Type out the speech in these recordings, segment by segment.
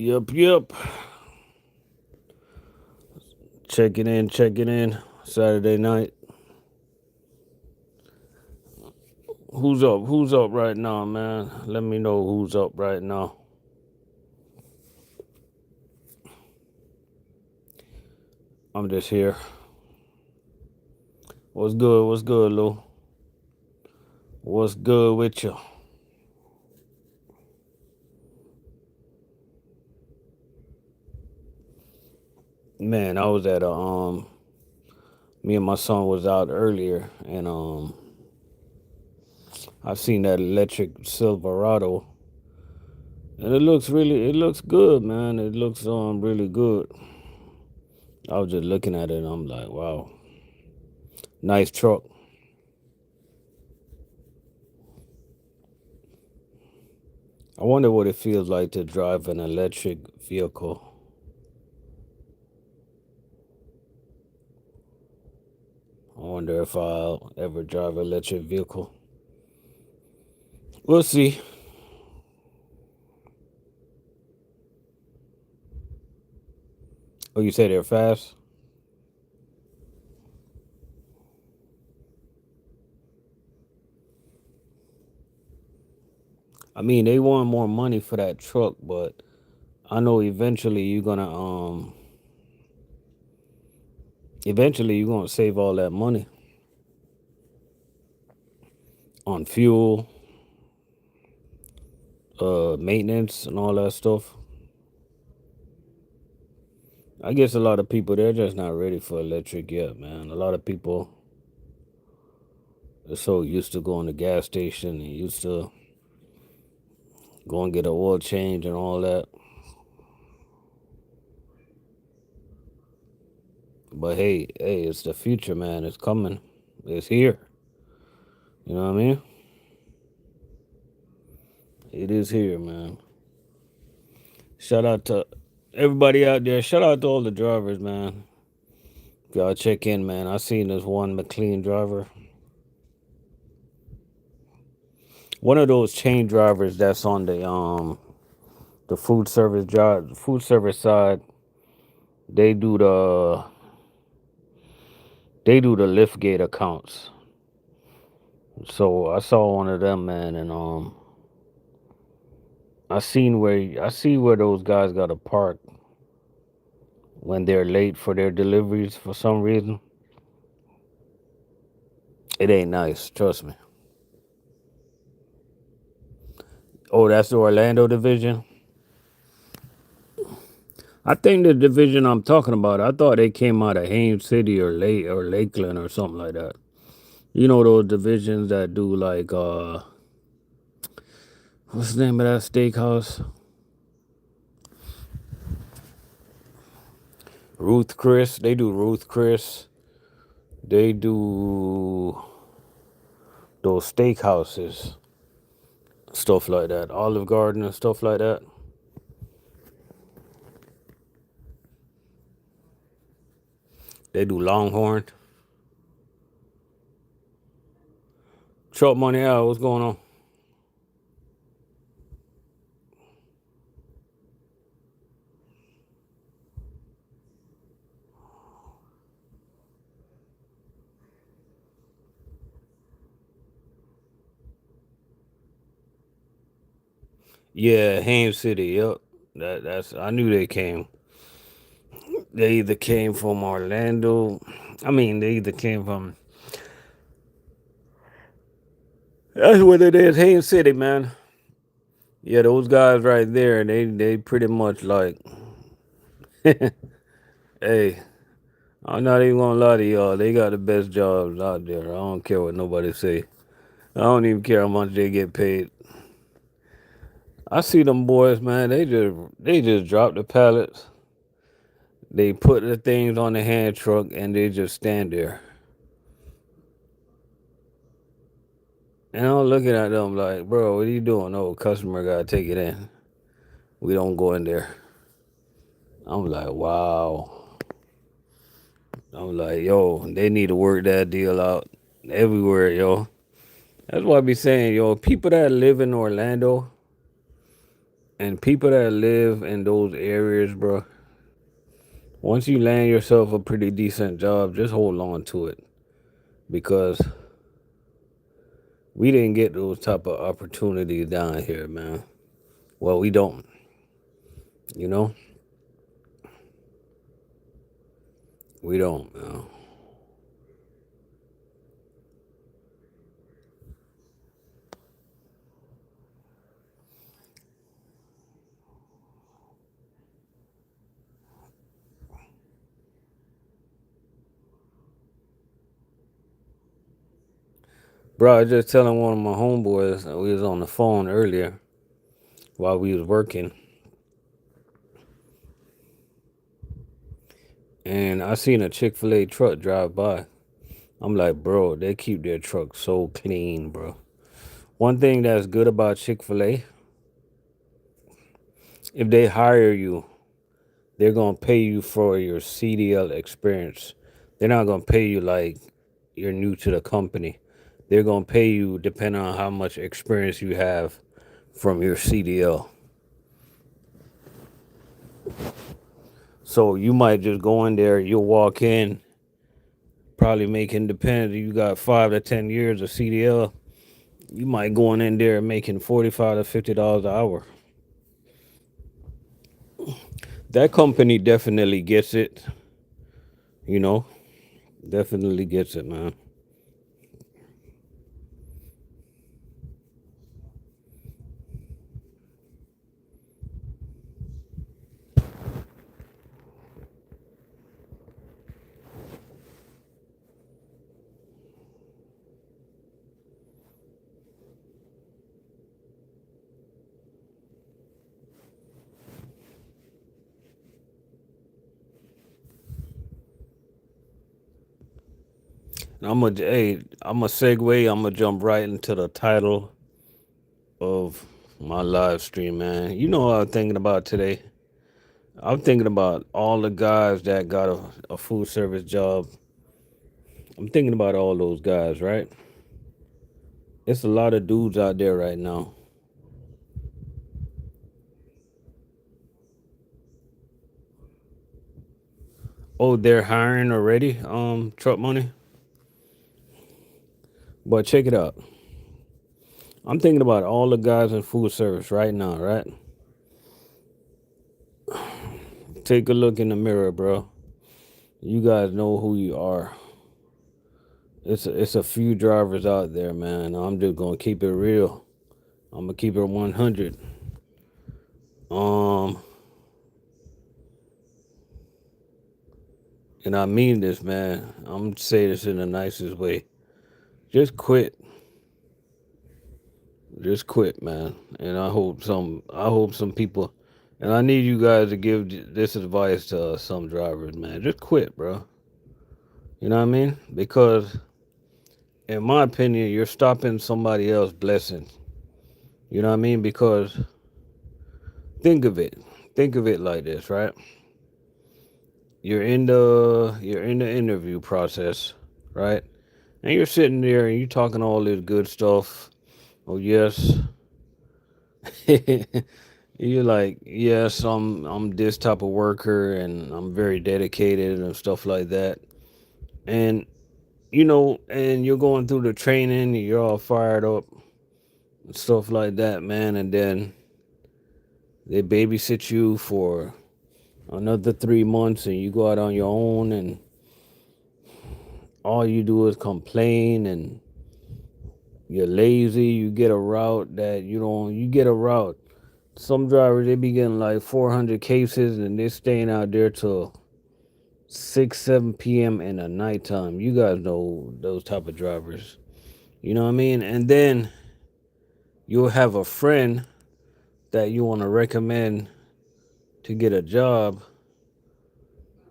Yep. Checking in. Saturday night. Who's up? Who's up right now, man? Let me know who's up right now. I'm just here. What's good? What's good, Lou? What's good with you? Man, I was at a me and my son was out earlier and I seen that electric Silverado and it looks good, man. It looks really good. I was just looking at it and I'm like, wow. Nice truck. I wonder what it feels like to drive an electric vehicle. I wonder if I'll ever drive an electric vehicle. We'll see. Oh, you say they're fast? I mean, they want more money for that truck, but I know eventually you're gonna save all that money on fuel, maintenance and all that stuff. I guess a lot of people they're just not ready for electric yet, man. A lot of people are so used to going to gas station and used to go and get an oil change and all that. But hey, it's the future, man. It's coming. It's here. You know what I mean? It is here, man. Shout out to everybody out there. Shout out to all the drivers, man. Y'all check in, man. I seen this one McLean driver. One of those chain drivers that's on the food service side. They do the lift gate accounts. So I saw one of them, man, and I see where those guys gotta park when they're late for their deliveries for some reason. It ain't nice, trust me. Oh, that's the Orlando division. I think the division I'm talking about, I thought they came out of Haines City or Lakeland or something like that. You know those divisions that do like what's the name of that steakhouse? Ruth Chris. They do Ruth Chris. They do those steakhouses, stuff like that. Olive Garden and stuff like that. They do Longhorn. Truck Money out. What's going on? Yeah, Ham City. Yep. That's. I knew they came. They either came from Orlando. I mean, they either came from. That's what it is. Ham City, man. Yeah, those guys right there. They pretty much like. Hey, I'm not even gonna lie to y'all. They got the best jobs out there. I don't care what nobody say. I don't even care how much they get paid. I see them boys, man. They just drop the pallets. They put the things on the hand truck and they just stand there. And I'm looking at them like, bro, what are you doing? Oh, customer gotta take it in. We don't go in there. I'm like, wow. I'm like, yo, they need to work that deal out everywhere, yo. That's what I be saying, yo. People that live in Orlando, And people that live in those areas, bro, once you land yourself a pretty decent job, just hold on to it because we didn't get those type of opportunities down here, man. Well, we don't, you know, we don't, man. Bro, I was just telling one of my homeboys we was on the phone earlier while we was working, and I seen a Chick-fil-A truck drive by. I'm like, bro, they keep their truck so clean, bro. One thing that's good about Chick-fil-A, if they hire you, they're gonna pay you for your CDL experience. They're not gonna pay you like you're new to the company. They're gonna pay you depending on how much experience you have from your CDL. So you might just go in there, you'll walk in, probably making depending you got 5 to 10 years of CDL. You might going in there making $45 to $50 an hour. That company definitely gets it, you know, definitely gets it, man. I'm a segue. I'm gonna jump right into the title of my live stream, man. You know what I'm thinking about today? I'm thinking about all the guys that got a food service job. I'm thinking about all those guys, right? It's a lot of dudes out there right now. Oh, they're hiring already, truck money. But check it out. I'm thinking about all the guys in food service right now, right? Take a look in the mirror, bro. You guys know who you are. It's a few drivers out there, man. I'm just gonna keep it real. I'm gonna keep it 100. Um, and I mean this, man. I'm gonna say this in the nicest way. Just quit. Just quit, man. And I hope some people, and I need you guys to give this advice to some drivers, man. Just quit, bro. You know what I mean? Because in my opinion, you're stopping somebody else's blessing. You know what I mean? Because think of it. Think of it like this, right? You're in the interview process, right? And you're sitting there and you're talking all this good stuff. Oh yes. You're like, yes, I'm this type of worker and I'm very dedicated and stuff like that. And and you're going through the training, and you're all fired up and stuff like that, man, and then they babysit you for another 3 months and you go out on your own and all you do is complain and you're lazy, you get a route that you don't you get a route. Some drivers they be getting like 400 cases and they're staying out there till 6, 7 p.m. in the nighttime. You guys know those type of drivers. You know what I mean? And then you'll have a friend that you want to recommend to get a job,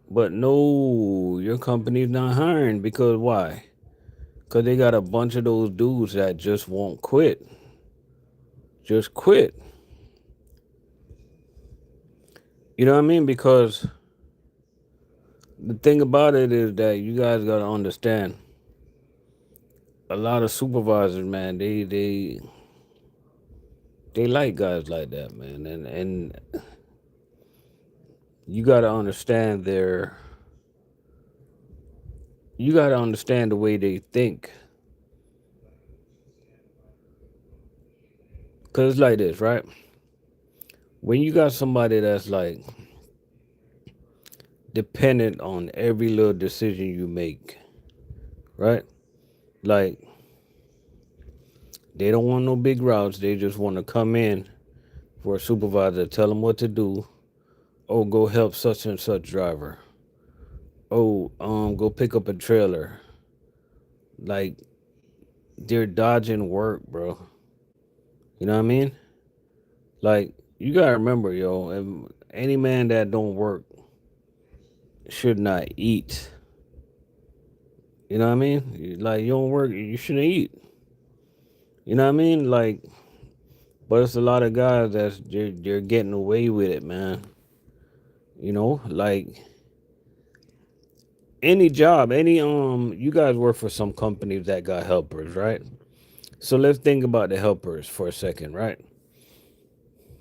but no, your company's not hiring because why? Because they got a bunch of those dudes that just won't quit. Just quit. You know what I mean? Because the thing about it is that you guys got to understand a lot of supervisors, man, they They like guys like that, man. And you gotta understand their you gotta understand the way they think. Cause it's like this, right? When you got somebody that's like dependent on every little decision you make, right? Like they don't want no big routes. They just want to come in for a supervisor, tell them what to do. Oh, go help such and such driver. Oh, go pick up a trailer. Like they're dodging work, bro. You know what I mean? Like you gotta remember, yo, any man that don't work should not eat. You know what I mean? Like you don't work, you shouldn't eat. You know what I mean? Like, but it's a lot of guys they're getting away with it, man. Like any job, you guys work for some companies that got helpers, right? So let's think about the helpers for a second, right?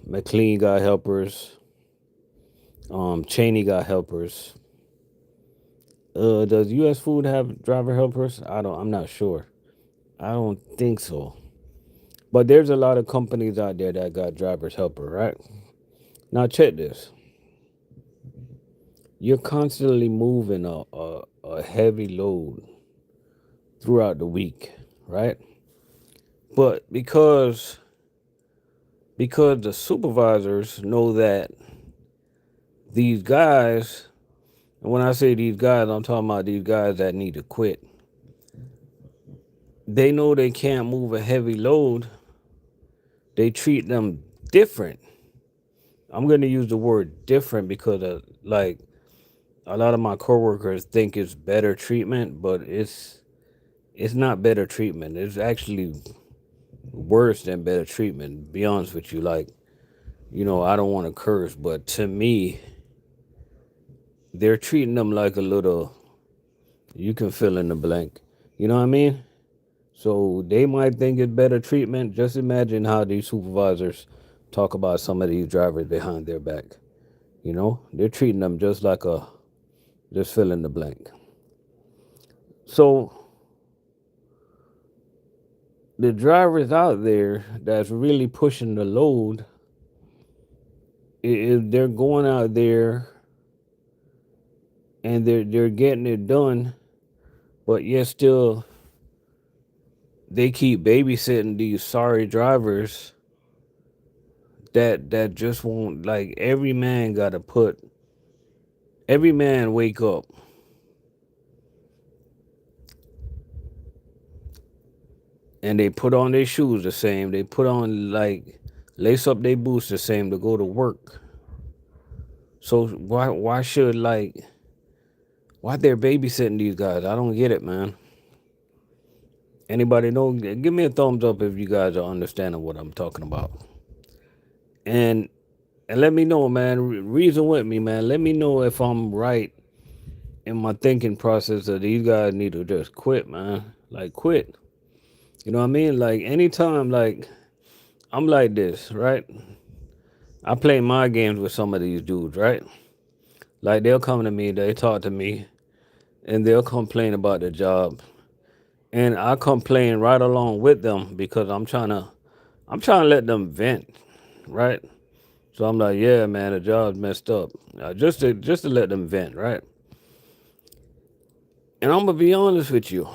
McLean got helpers, Cheney got helpers. Does US Food have driver helpers? I'm not sure. I don't think so. But there's a lot of companies out there that got drivers helper, right? Now check this. You're constantly moving a heavy load throughout the week, right? But because the supervisors know that these guys, and when I say these guys, I'm talking about these guys that need to quit. They know they can't move a heavy load. They treat them different. I'm going to use the word different because like a lot of my coworkers think it's better treatment, but it's not better treatment. It's actually worse than better treatment. Be honest with you, like I don't want to curse, but to me, they're treating them like a little. You can fill in the blank. You know what I mean? So they might think it's better treatment. Just imagine how these supervisors talk about some of these drivers behind their back. They're treating them just fill in the blank. So the drivers out there that's really pushing the load, they're going out there and they're getting it done, but yet still they keep babysitting these sorry drivers that just won't, like, every man wake up and they put on their shoes the same. They put on, like, lace up their boots the same to go to work. So why should, like, why they're babysitting these guys? I don't get it, man. Anybody know? Give me a thumbs up if you guys are understanding what I'm talking about. And let me know, man. Reason with me, man. Let me know if I'm right in my thinking process that these guys need to just quit, man. Like, quit. You know what I mean? Like, anytime, like, I'm like this, right? I play my games with some of these dudes, right? Like, they'll come to me, they talk to me, and they'll complain about the job. And I complain right along with them because I'm trying to let them vent, right? So I'm like, yeah, man, the job's messed up. Just to let them vent, right? And I'm gonna be honest with you.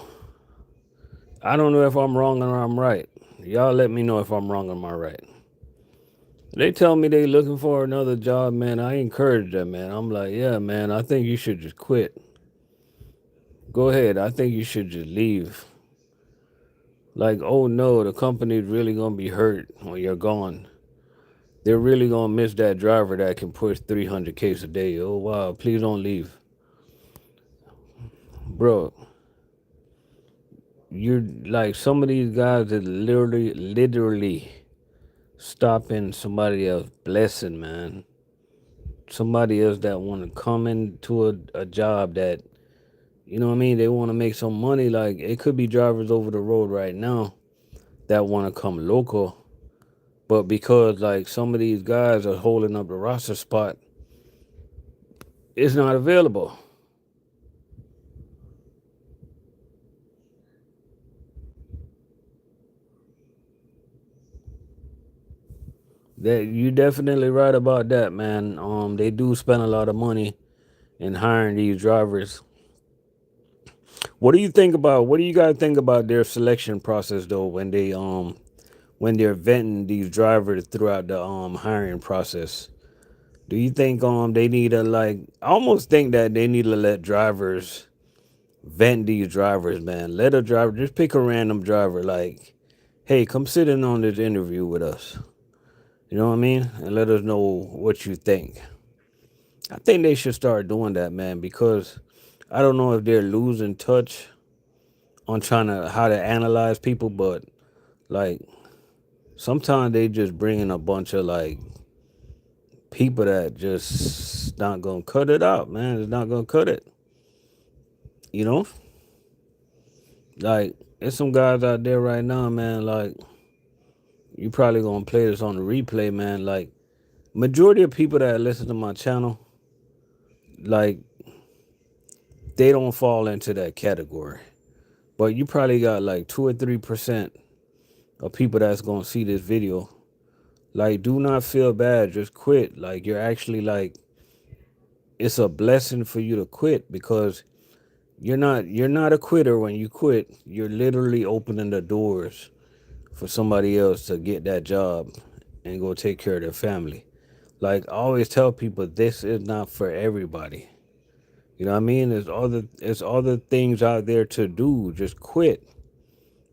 I don't know if I'm wrong or I'm right. Y'all let me know if I'm wrong or am I right. They tell me they looking for another job, man. I encourage them, man. I'm like, yeah, man, I think you should just quit. Go ahead. I think you should just leave. Like, oh no, the company's really gonna be hurt when you're gone. They're really gonna miss that driver that can push 300 Ks a day. Oh wow, please don't leave. Bro, you're like some of these guys that literally stopping somebody else blessing, man. Somebody else that want to come into a job that, you know what I mean, they want to make some money. Like, it could be drivers over the road right now that want to come local But because like some of these guys are holding up the roster spot, it's not available. That you definitely right about that, man. They do spend a lot of money in hiring these drivers. What do you think about? What do you guys think about their selection process though when they're vetting these drivers throughout the hiring process? Do you think they need to like? I almost think that they need to let drivers vet these drivers, man. Let a driver just pick a random driver, like, hey, come sit in on this interview with us. You know what I mean? And let us know what you think. I think they should start doing that, man, because I don't know if they're losing touch on trying to how to analyze people, but like sometimes they just bring in a bunch of like people that just not gonna cut it out, man. It's not gonna cut it. You know? Like there's some guys out there right now, man, like you probably gonna play this on the replay, man. Like majority of people that listen to my channel, like they don't fall into that category. But you probably got like 2 or 3% of people that's gonna see this video. Like, do not feel bad, just quit. Like you're actually like it's a blessing for you to quit because you're not a quitter when you quit. You're literally opening the doors for somebody else to get that job and go take care of their family. Like I always tell people, this is not for everybody. You know what I mean? There's other things out there to do. Just quit.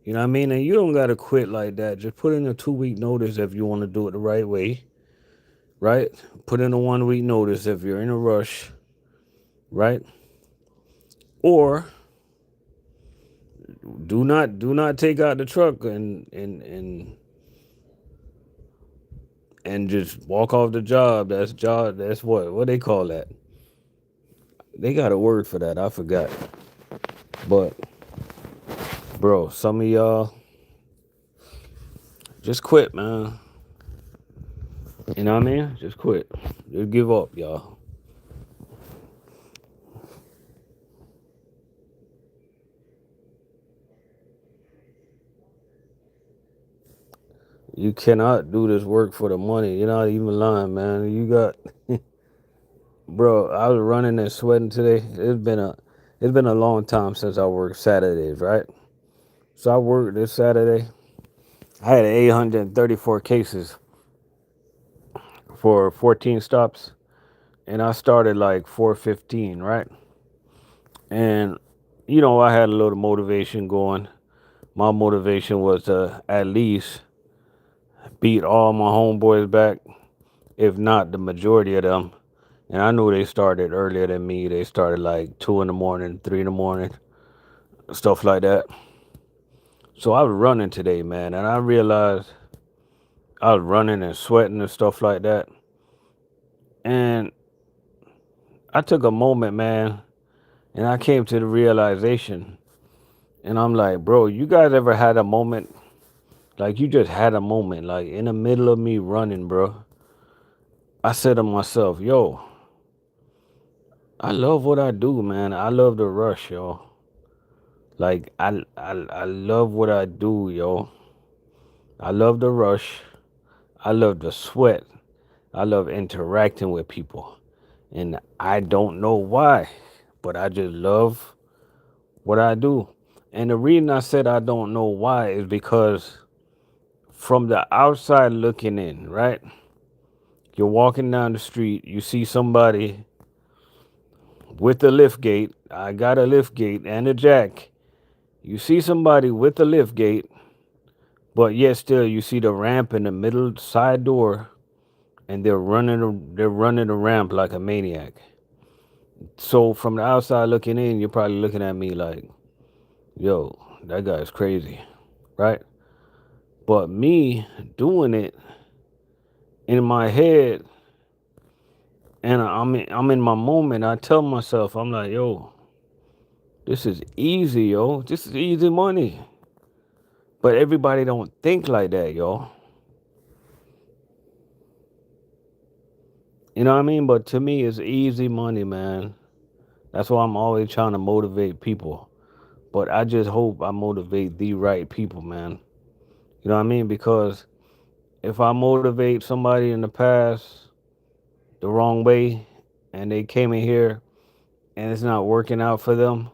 You know what I mean? And you don't gotta quit like that. Just put in a 2 week notice if you want to do it the right way, right? Put in a 1 week notice if you're in a rush, right? Or do not take out the truck and just walk off the job. That's what they call that. They got a word for that. I forgot. But bro, some of y'all just quit, man. You know what I mean? Just quit. Just give up, y'all. You cannot do this work for the money. You're not even lying, man. You got bro, I was running and sweating today. It's been a long time since I worked Saturdays, right? So I worked this Saturday. I had 834 cases for 14 stops, and I started like 4:15, right? And I had a little motivation going. My motivation was to at least beat all my homeboys back, if not the majority of them. And I knew they started earlier than me. They started like 2 in the morning, 3 in the morning, stuff like that. So I was running today, man, and I realized I was running and sweating and stuff like that. And I took a moment, man, and I came to the realization, and I'm like, bro, you guys ever had a moment, like you just had a moment, like in the middle of me running, bro? I said to myself, yo, I love what I do, man. I love the rush, yo. Like I love what I do, yo. I love the rush. I love the sweat. I love interacting with people. And I don't know why, but I just love what I do. And the reason I said I don't know why is because from the outside looking in, right? You're walking down the street, you see somebody with a lift gate. I got a lift gate and a jack. You see somebody with a lift gate, but yet still you see the ramp in the middle side door, and they're running the ramp like a maniac. So from the outside looking in, you're probably looking at me like, yo, that guy's crazy, right? But me doing it in my head, and I'm in my moment, I tell myself, I'm like, yo, this is easy, yo. This is easy money. But everybody don't think like that, yo. You know what I mean? But to me, it's easy money, man. That's why I'm always trying to motivate people. But I just hope I motivate the right people, man. You know what I mean? Because if I motivate somebody in the past the wrong way and they came in here and it's not working out for them,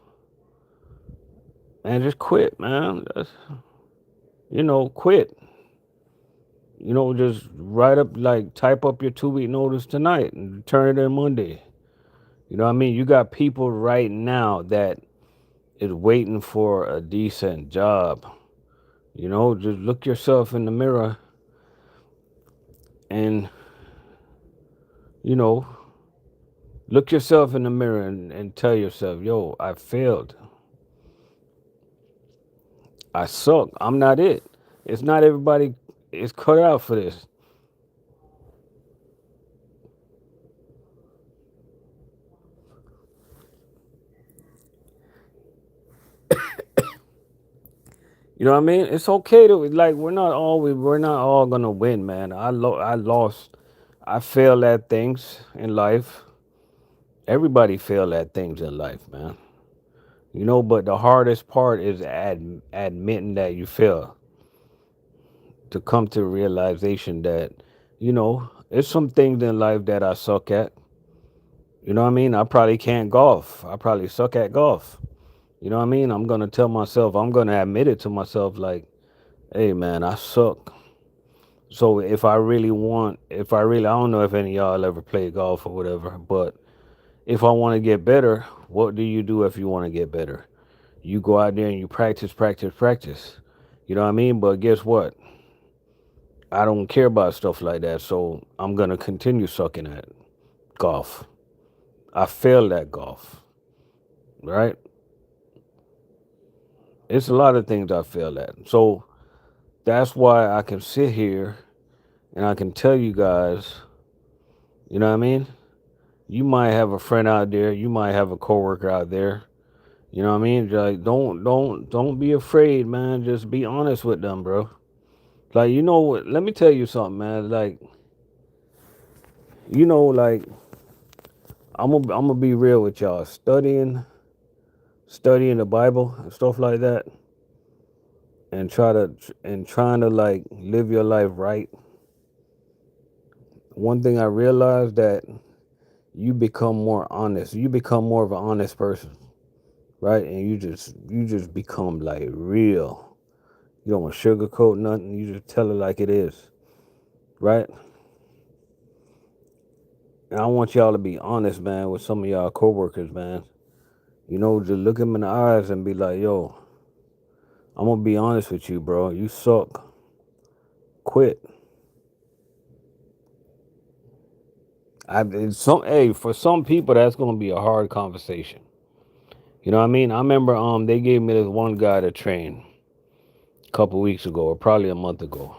man, just quit, man. Quit. Just write up, like, type up your 2 week notice tonight and turn it in Monday. You know what I mean? You got people right now that is waiting for a decent job. Just look yourself in the mirror and, you know, look yourself in the mirror and tell yourself, yo, I failed. I suck. I'm not it. It's not everybody is cut out for this. You know what I mean? It's okay to, like, we're not all gonna win, man. I lost, I failed at things in life. Everybody failed at things in life, man. But the hardest part is admitting that you fail, to come to the realization that, it's some things in life that I suck at. You know what I mean? I probably can't golf. I probably suck at golf. You know what I mean? I'm gonna tell myself, I'm gonna admit it to myself, like, hey man, I suck. So I don't know if any of y'all ever played golf or whatever, but if I want to get better, what do you do if you want to get better? You go out there and you practice, practice, practice. You know what I mean? But guess what? I don't care about stuff like that, so I'm gonna continue sucking at golf. I failed at golf, right? It's a lot of things I failed at. So that's why I can sit here and I can tell you guys, you know what I mean? You might have a friend out there, you might have a coworker out there. You know what I mean? Like, don't be afraid, man. Just be honest with them, bro. Like, you know what? Let me tell you something, man. Like, like, I'm gonna be real with y'all. Studying the Bible and stuff like that, and trying to, like, live your life right. One thing I realized, that you become more honest. You become more of an honest person, right? And you just become, like, real. You don't want to sugarcoat nothing. You just tell it like it is, right? And I want y'all to be honest, man, with some of y'all coworkers, man. Just look them in the eyes and be like, yo, I'm gonna be honest with you, bro. You suck. Quit. For some people that's gonna be a hard conversation. You know what I mean? I remember they gave me this one guy to train a couple weeks ago, or probably a month ago,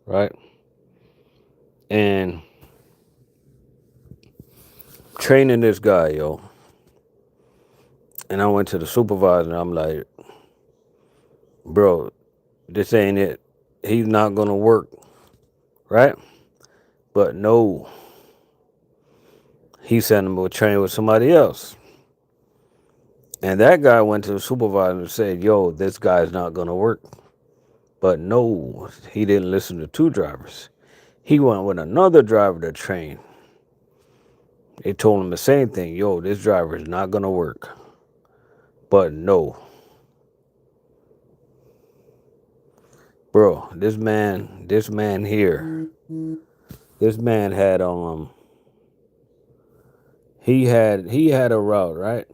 right? And training this guy, yo. And I went to the supervisor and I'm like, bro, this ain't it. He's not gonna work, right? But no, he sent him to train with somebody else. And that guy went to the supervisor and said, yo, this guy's not gonna work. But no, he didn't listen to two drivers. He went with another driver to train. They told him the same thing. Yo, this driver is not gonna work. But no, bro, this man here, this man had he had a route, right?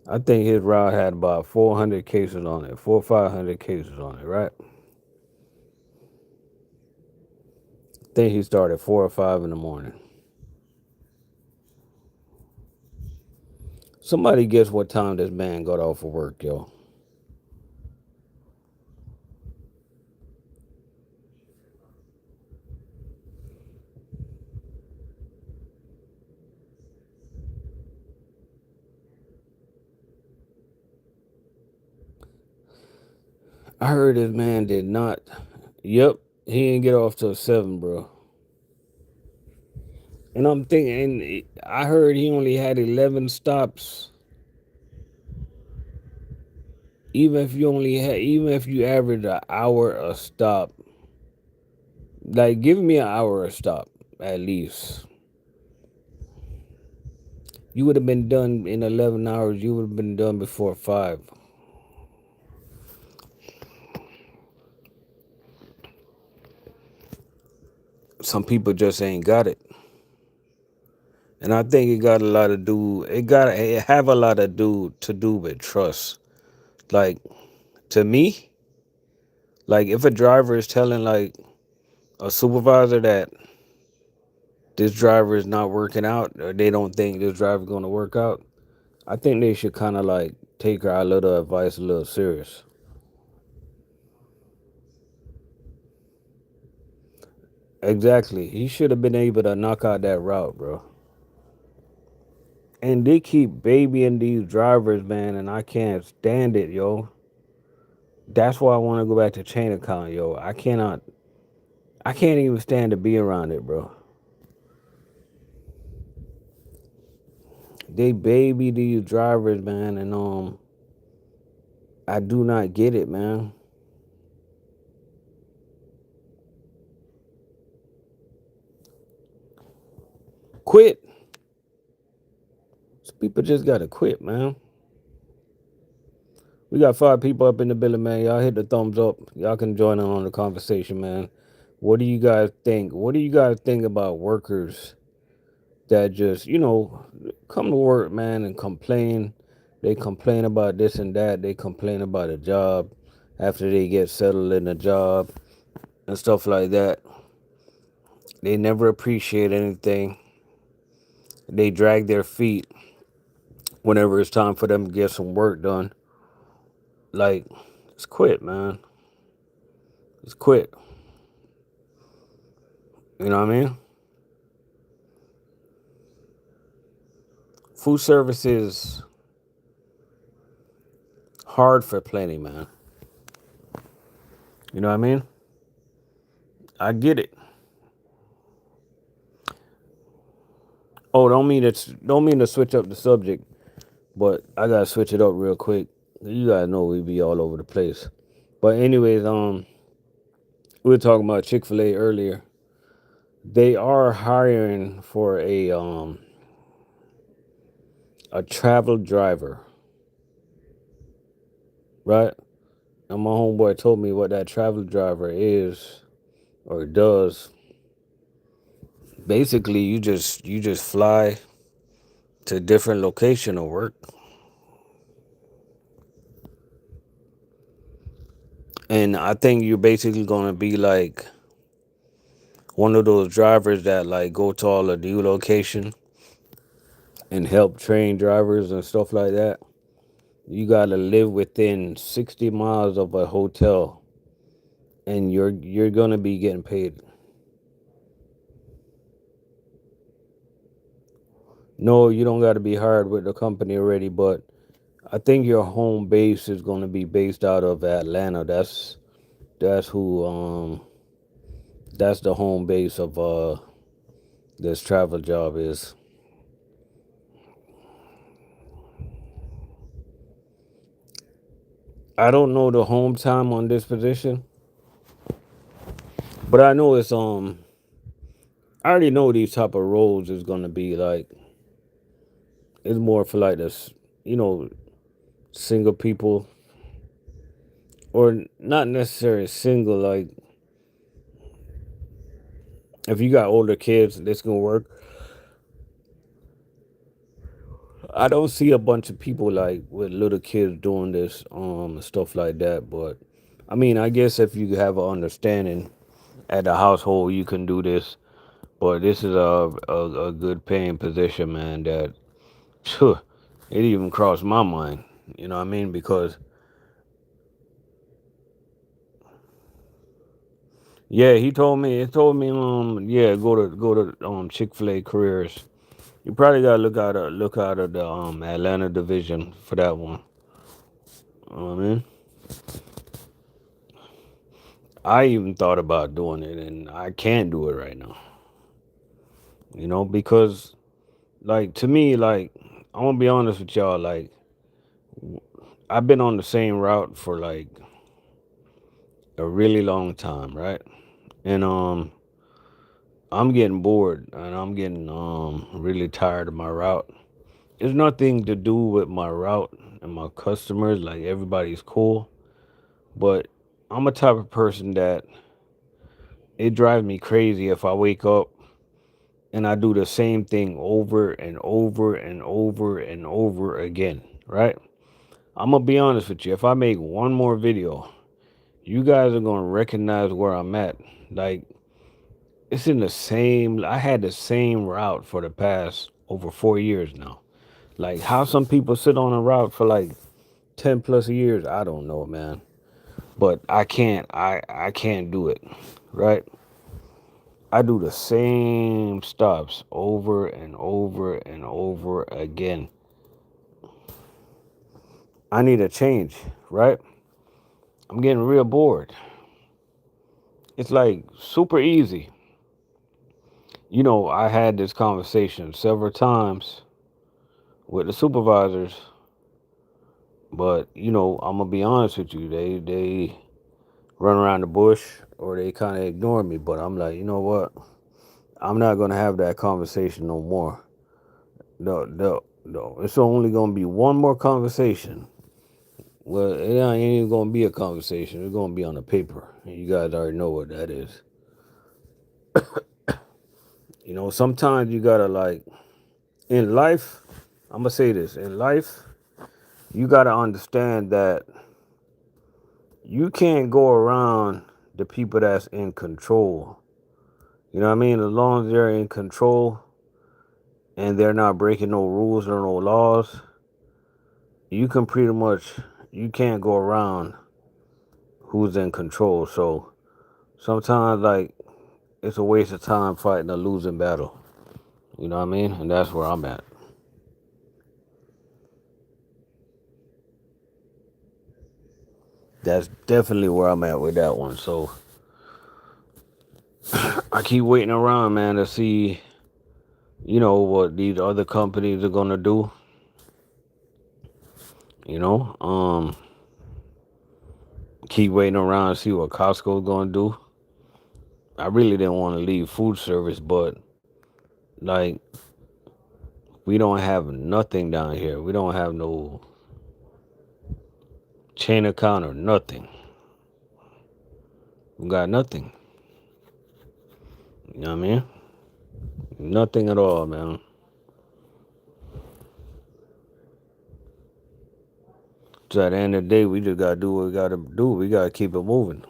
I think his route had about 400 cases on it, 400 or 500 cases on it, right? I think he started 4 or 5 in the morning. Somebody guess what time this man got off of work, yo? I heard this man did not. Yep, he didn't get off till 7, bro. And I'm thinking, I heard he only had 11 stops. Even if you average an hour a stop, like give me an hour a stop at least. You would have been done in 11 hours. You would have been done before 5. Some people just ain't got it. And I think it got a lot to do. It have a lot to do with trust. Like to me, like if a driver is telling like a supervisor that this driver is not working out, or they don't think this driver is going to work out, I think they should kind of like take our little advice a little serious. Exactly. He should have been able to knock out that route, bro. And they keep babying these drivers, man, and I can't stand it, yo. That's why I want to go back to chain account, yo. I can't even stand to be around it, bro. They baby these drivers, man, and I do not get it, man. Quit. People just gotta quit, man. We got 5 people up in the building, man. Y'all hit the thumbs up. Y'all can join in on the conversation, man. What do you guys think? What do you guys think about workers that just, come to work, man, and complain? They complain about this and that. They complain about a job after they get settled in a job and stuff like that. They never appreciate anything. They drag their feet whenever it's time for them to get some work done. Like, just quit, man. Just quit. You know what I mean? Food service is hard for plenty, man. You know what I mean? I get it. Oh, don't mean to switch up the subject, but I gotta switch it up real quick. You guys know we be all over the place. But anyways, we were talking about Chick-fil-A earlier. They are hiring for a travel driver, right? And my homeboy told me what that travel driver is or does. Basically, you just fly to different location of work, and I think you're basically gonna be like one of those drivers that like go to all the new location and help train drivers and stuff like that. You gotta live within 60 miles of a hotel, and you're gonna be getting paid. No, you don't gotta be hired with the company already, but I think your home base is gonna be based out of Atlanta. That's who that's the home base of this travel job is. I don't know the home time on this position, but I know I already know these type of roles is gonna be like it's more for like this, you know, single people or not necessarily single. Like if you got older kids, this gonna work. I don't see a bunch of people like with little kids doing this stuff like that, but I mean, I guess if you have an understanding at the household, you can do this. But this is a good paying position, man. That phew, it even crossed my mind. You know what I mean? Because yeah, he told me. It told me yeah, go to Chick-fil-A careers. You probably gotta look out of the Atlanta division for that one. You know what I mean? I even thought about doing it, and I can't do it right now. because like to me, like I'm gonna be honest with y'all, like I've been on the same route for like a really long time, right? And I'm getting bored and I'm getting really tired of my route. It's nothing to do with my route and my customers, like everybody's cool, but I'm a type of person that it drives me crazy if I wake up and I do the same thing over and over and over and over again, right? I'm gonna be honest with you. If I make one more video, you guys are gonna recognize where I'm at. Like it's in the same. I had the same route for the past over 4 years now. Like how some people sit on a route for like 10 plus years, I don't know, man. But I can't. I can't do it, right? I do the same stops over and over and over again. I need a change, right? I'm getting real bored. It's like super easy. I had this conversation several times with the supervisors, but I'm gonna be honest with you, they run around the bush or they kind of ignore me. But I'm like, you know what? I'm not gonna have that conversation no more. No, no, no. It's only gonna be one more conversation. Well, it ain't even gonna be a conversation. It's gonna be on the paper. You guys already know what that is. Sometimes you gotta like in life. I'm gonna say this in life. You gotta understand that you can't go around the people that's in control. You know what I mean? As long as they're in control and they're not breaking no rules or no laws, you can pretty much you can't go around who's in control. So sometimes like it's a waste of time fighting a losing battle. You know what I mean? And that's where I'm at. That's definitely where I'm at with that one. So I keep waiting around, man, to see, what these other companies are gonna do. You know, keep waiting around to see what Costco's gonna do. I really didn't want to leave food service, but like we don't have nothing down here. We don't have no chain account or nothing. We got nothing. You know what I mean? Nothing at all, man. So at the end of the day, we just gotta do what we gotta do. We gotta keep it moving.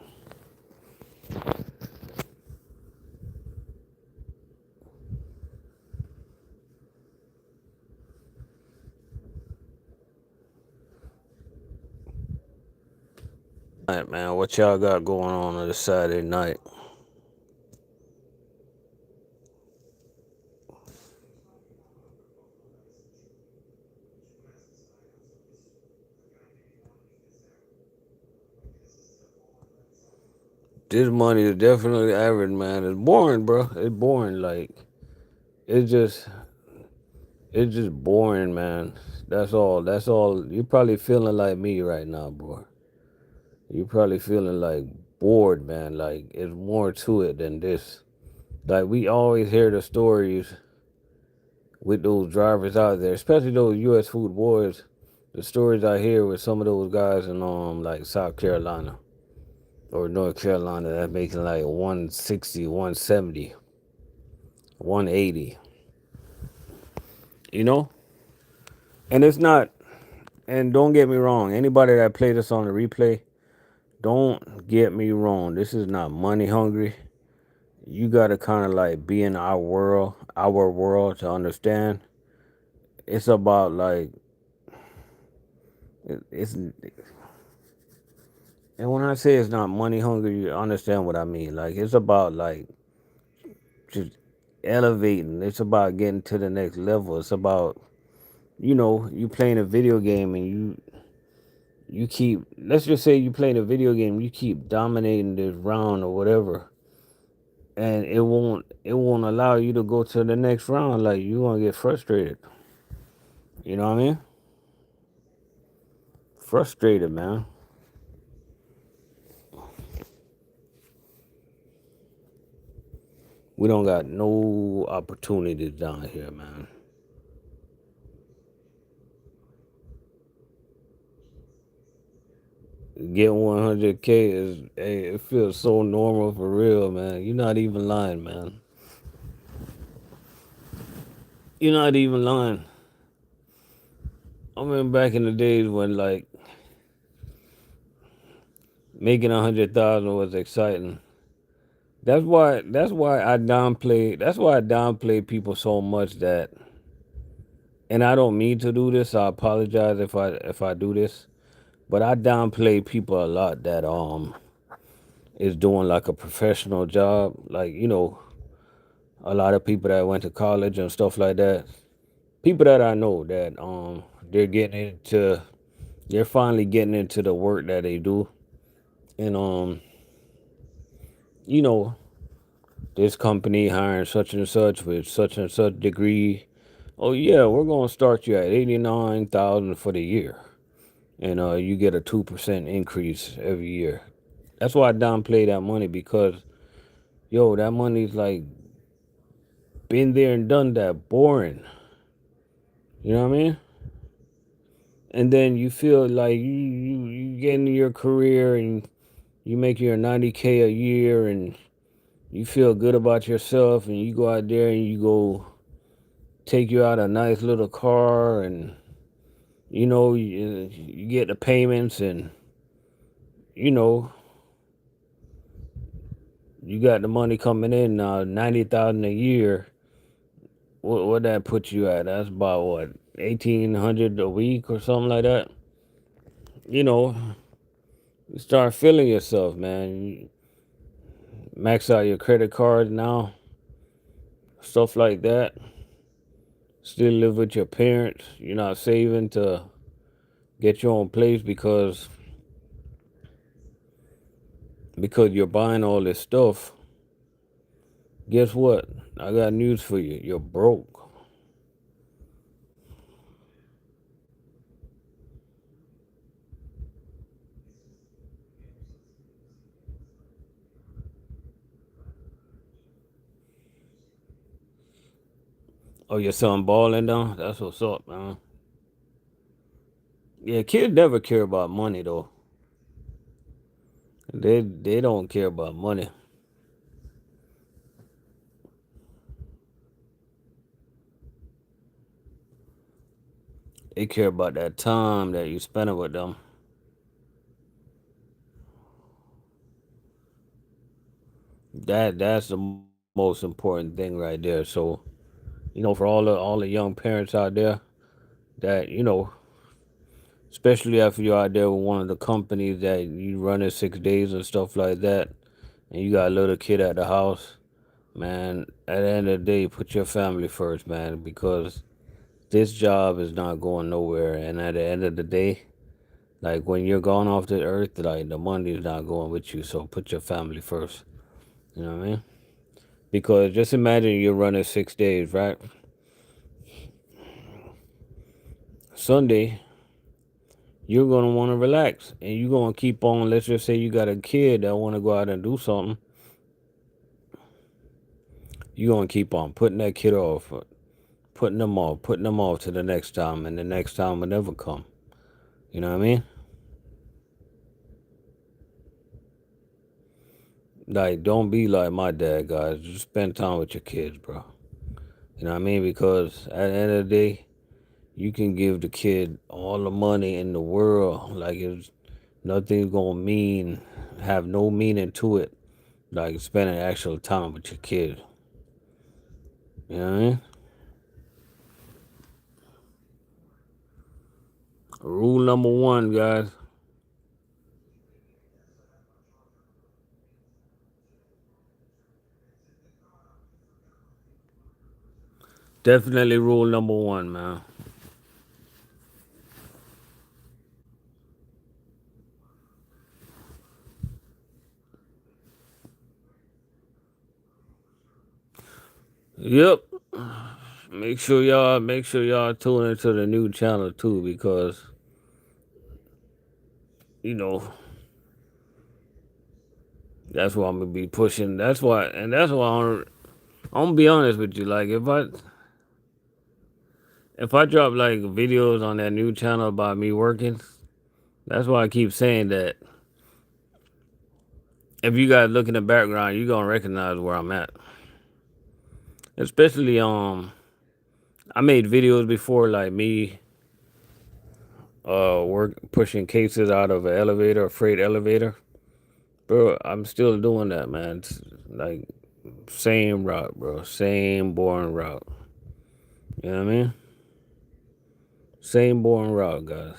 All right, man. What y'all got going on this Saturday night? This money is definitely average, man. It's boring, bro. It's boring. Like it's just, it's just boring, man. That's all. That's all. You probably feeling like me right now, boy. You probably feeling like bored, man. Like it's more to it than this. Like we always hear the stories with those drivers out there, especially those U.S. food boys. The stories I hear with some of those guys in like South Carolina or North Carolina that making like 160, 170, 180. You know, and it's not. And don't get me wrong. Anybody that played this on the replay, don't get me wrong. This is not money hungry. You gotta kind of like be in our world to understand. It's about like it's and when I say it's not money hungry, you understand what I mean. Like it's about like just elevating. It's about getting to the next level. It's about you playing a video game and you keep let's just say you playing a video game, you keep dominating this round or whatever, and it won't allow you to go to the next round. Like you gonna get frustrated. You know what I mean? Frustrated, man. We don't got no opportunities down here, man. Get 100K is, hey, it feels so normal for real, man. You're not even lying, man. You're not even lying. I remember back in the days when like making 100,000 was exciting. That's why I downplay people so much that, and I don't mean to do this. I apologize if I do this, but I downplay people a lot that is doing like a professional job. Like, a lot of people that went to college and stuff like that. People that I know that they're finally getting into the work that they do. And you know, this company hiring such and such with such and such degree. Oh yeah, we're gonna start you at 89,000 for the year. And you get a 2% increase every year. That's why I downplay that money because that money's like been there and done that, boring. You know what I mean? And then you feel like you get into your career and you make your 90K a year and you feel good about yourself and you go out there and you go take you out a nice little car and you get the payments and you know you got the money coming in now 90,000 a year. What that put you at? That's about what 1,800 a week or something like that. You know, you start feeling yourself, man. You max out your credit card now, stuff like that. Still live with your parents. You're not saving to get your own place because you're buying all this stuff. Guess what? I got news for you. You're broke. Oh, your son balling down? That's what's up, man. Yeah, kids never care about money though. They don't care about money. They care about that time that you spending with them. That's the most important thing right there. So, for all the young parents out there that, especially after you're out there with one of the companies that you run in 6 days and stuff like that, and you got a little kid at the house, man, at the end of the day, put your family first, man, because this job is not going nowhere. And at the end of the day, like when you're gone off the earth, like the money is not going with you. So put your family first. You know what I mean? Because just imagine you're running 6 days, right? Sunday, you're gonna want to relax, and you're gonna keep on. Let's just say you got a kid that want to go out and do something. You're gonna keep on putting that kid off, putting them off to the next time, and the next time will never come. You know what I mean? Like, don't be like my dad, guys. Just spend time with your kids, bro. You know what I mean? Because at the end of the day, you can give the kid all the money in the world. Like, it's nothing's gonna have no meaning to it. Like, spending actual time with your kid. You know what I mean? Rule number one, guys. Definitely rule number one, man. Yep. Make sure y'all tune into the new channel too, because you know that's what I'm gonna be pushing. That's why I'm gonna be honest with you. Like if I drop like videos on that new channel about me working, that's why I keep saying that. If you guys look in the background, you gonna recognize where I'm at. Especially I made videos before like me work pushing cases out of an elevator, a freight elevator. Bro, I'm still doing that, man. It's like same route, bro. Same boring route. You know what I mean? Same boring route, guys.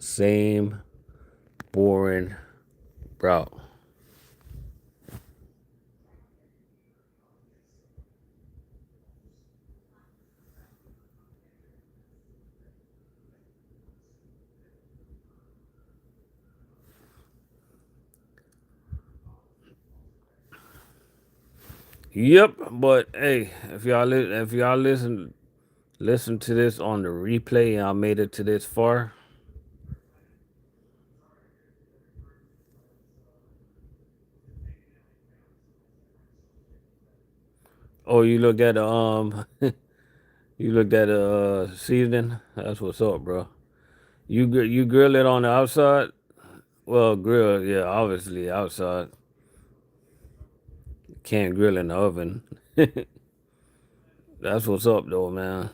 Same boring route. Yep, but hey, if y'all listen to this on the replay and I made it to this far, oh, you looked at you looked at seasoning. That's what's up, bro. You grill it on the outside. Well, grill, yeah, obviously outside. Can't grill in the oven. That's what's up, though, man.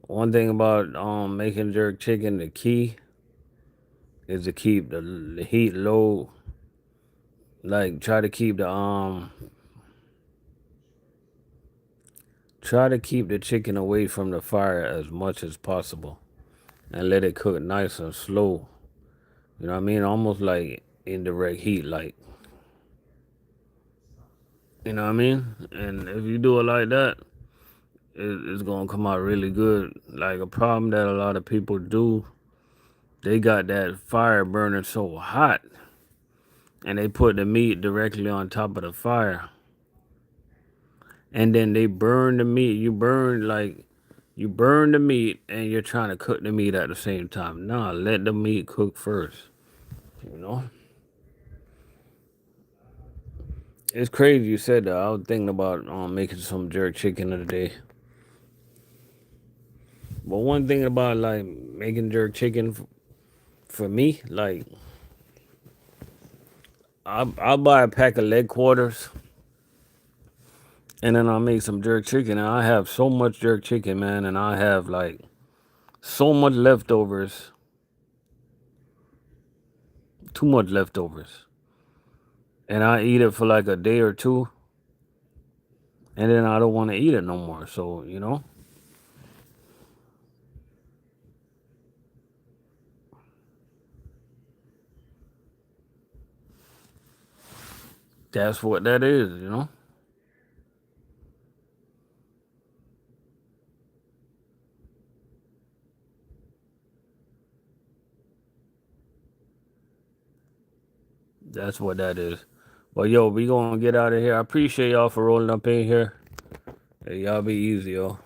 One thing about making jerk chicken, the key is to keep the heat low. Like try to keep the chicken away from the fire as much as possible, and let it cook nice and slow. You know what I mean? Almost like indirect heat, like, you know what I mean? And if you do it like that, it's gonna come out really good. Like a problem that a lot of people do, they got that fire burning so hot, and they put the meat directly on top of the fire, and then they burn the meat. You burn the meat, and you're trying to cook the meat at the same time. Nah, let the meat cook first. You know, it's crazy you said that. I was thinking about making some jerk chicken today. But one thing about like making jerk chicken for me, like I'll buy a pack of leg quarters, and then I'll make some jerk chicken. And I have so much jerk chicken, man, and I have like so much leftovers, too much leftovers, and I eat it for like a day or two, and then I don't want to eat it no more. So that's what that is. That's what that is. But yo, we gonna get out of here. I appreciate y'all for rolling up in here. Hey, y'all be easy, yo.